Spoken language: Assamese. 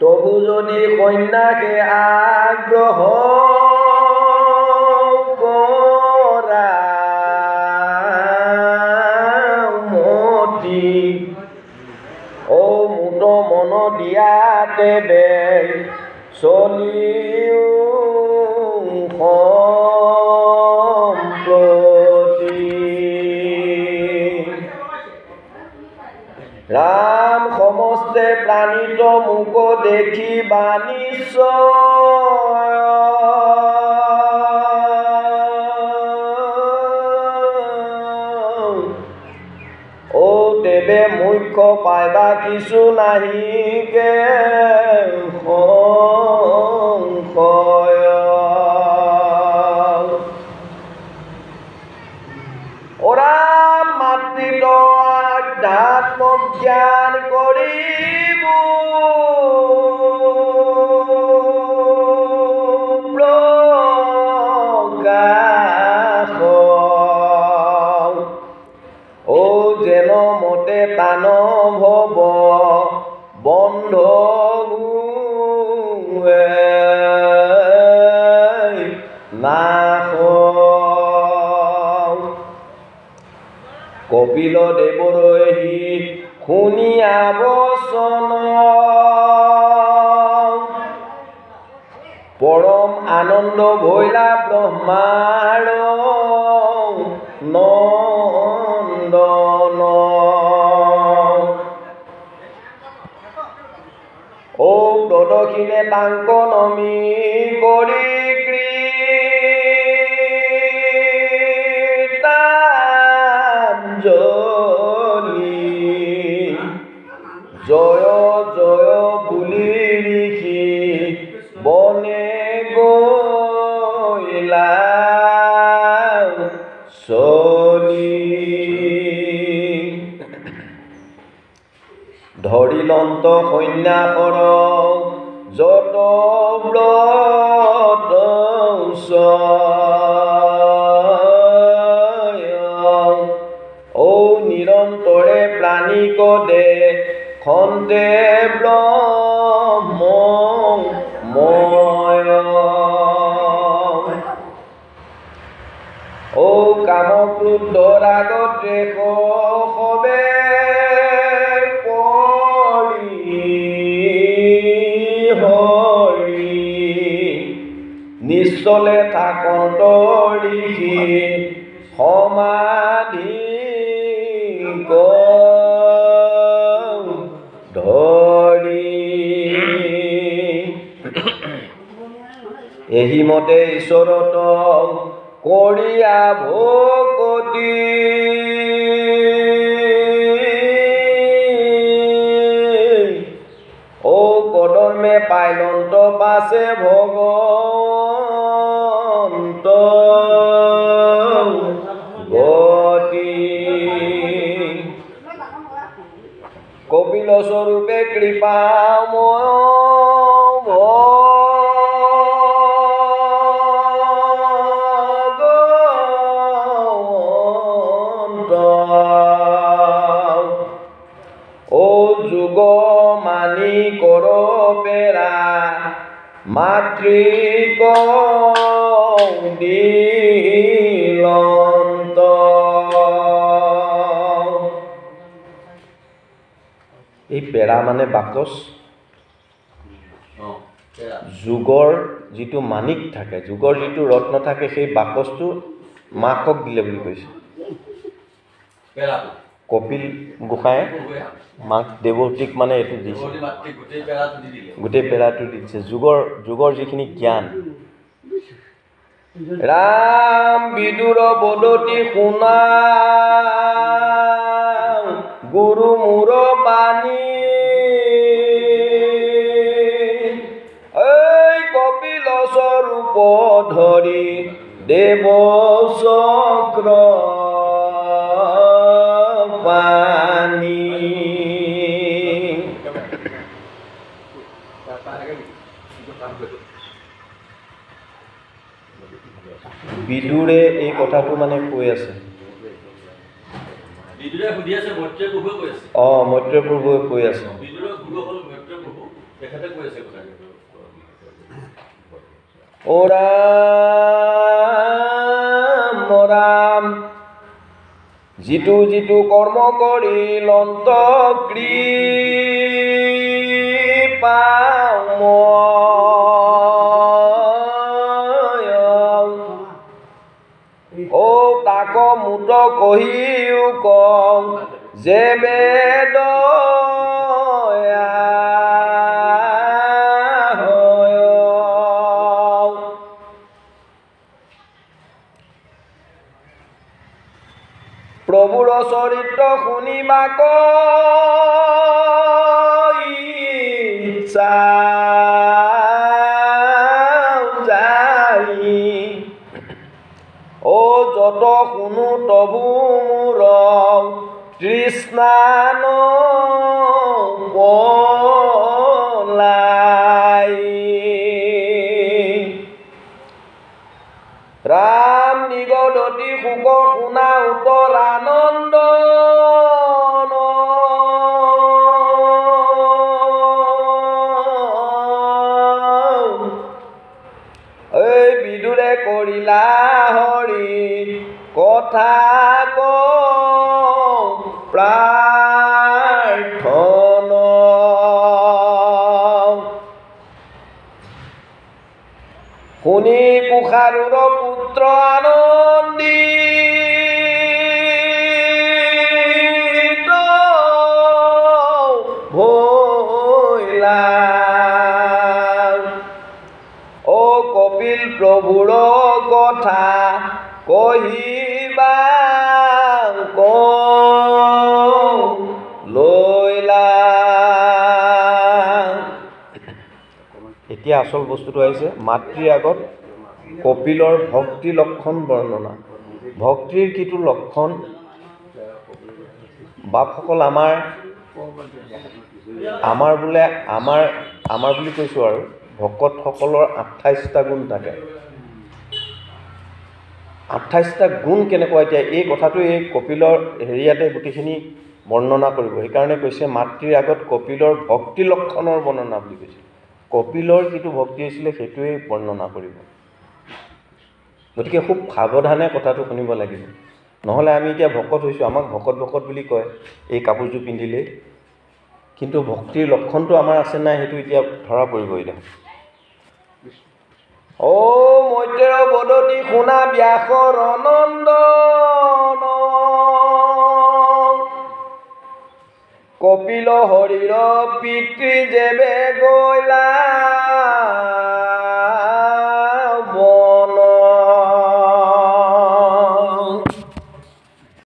তবু যদি কন্যাকে আগ্ৰহ কৰা মতি ও মুত মন দিয়াতে বে চলিও রাম সমস্তে প্রাণিত মুখ দেখি বাণিজ্য ও তেবে মুখ্য পাইবা কিছু নাহিকে সংশয় ওরা মাতৃত আধ্যাত্ম জ্ঞান করিব প্রকাশ ও যেন মতে তান ভব বন্ধ নাশ কপিল দেৱৰহি শুনিয়া বচন পৰম আনন্দ ভৈলা ব্ৰহ্মাৰ নন্দন ও প্ৰদক্ষিণে তাংক নমি কৰি জয় জয় বুলি ঋষি বনে গৈলা চলি ধৰিলন্ত সন্ন্যাসৰ যত ব্ৰত ও নিৰন্তৰে প্ৰাণিক দে খন্তে ব্ৰহ্মময় ও কাম ক্ৰোধ ৰাগতে সবে পৰি হৰি নিশ্চলে থাকন্ত ঋষি সমাধি ধৰি এহি মতে ঈশ্বৰত কৰিয়া ভকতি ও কদৰ্মে পাইলন্ত পাছে ভগৱন্ত গতি কপিল স্বৰূপে কৃপাময় ও যুগ মানি কৰ পেৰা মাতৃক দিলন্ত এই পেৰা মানে বাকচ যুগৰ যিটো মানিক থাকে যুগৰ যিটো ৰত্ন থাকে সেই বাকচটো মাকক দিলে বুলি কৈছে কপিল গোসাঁয়ে মাক দেৱতীক মানে এইটো দিছে গোটেই পেৰাটো দিছে যুগৰ যিখিনি জ্ঞান ৰাম বিদুৰ বদতি শুনা গুৰু মূৰ বাণী এই কপিল স্বৰূপ ধৰি দেৱ চক্ৰ পানী বিদুৰে এই কথাটো মানে কৈ আছে অঁ মৈত্ৰেয় প্ৰভুৱে কৈ আছে ও ৰাম ৰাম যিটো যিটো কৰ্ম কৰি লন্ত ও তাক মুত কহিও কওঁ যে বেদ প্ৰভুৰ চৰিত্ৰ শুনিবাক ইচ্ছা যাই ও যত শুনো তবু মোৰ তৃষ্ণান পলাই ৰাম নিগদতি সুখ শুনা উত্তৰ আনন্দ এই বিদুৰে কৰিলা হৰি কথা প্ৰাৰ্থনা শুনি কুশাৰুৰ পুত্ৰ আনন্দিত ভৈলা ও কপিল প্ৰভুৰ কথা কহিবা লৈলা এতিয়া আসল বস্তুটো আহিছে মাতৃৰ আগত কপিলৰ ভক্তি লক্ষণ বৰ্ণনা ভক্তিৰ কিটো লক্ষণ বাপসকল আমাৰ বোলে আমাৰ বুলি কৈছোঁ আৰু ভকতসকলৰ 28টা গুণ থাকে 28টা গুণ কেনেকুৱা এতিয়া এই কথাটো এই কপিলৰ হেৰিয়াতে গোটেইখিনি বৰ্ণনা কৰিব সেইকাৰণে কৈছে মাতৃৰ আগত কপিলৰ ভক্তি লক্ষণৰ বৰ্ণনা বুলি কৈছে কপিলৰ যিটো ভক্তি হৈছিলে সেইটোৱেই বৰ্ণনা কৰিব গতিকে খুব সাৱধানে কথাটো শুনিব লাগিব নহ'লে আমি এতিয়া ভকত হৈছোঁ আমাক ভকত বুলি কয় এই কাপোৰযোৰ পিন্ধিলে কিন্তু ভক্তিৰ লক্ষণটো আমাৰ আছে নাই সেইটো এতিয়া ধৰা পৰিব এতিয়া ও মৈত্ৰেয় বদতি শুনা ব্যাসৰ নন্দন কপিল হৰিৰ পিতৃ যেবে গৈলা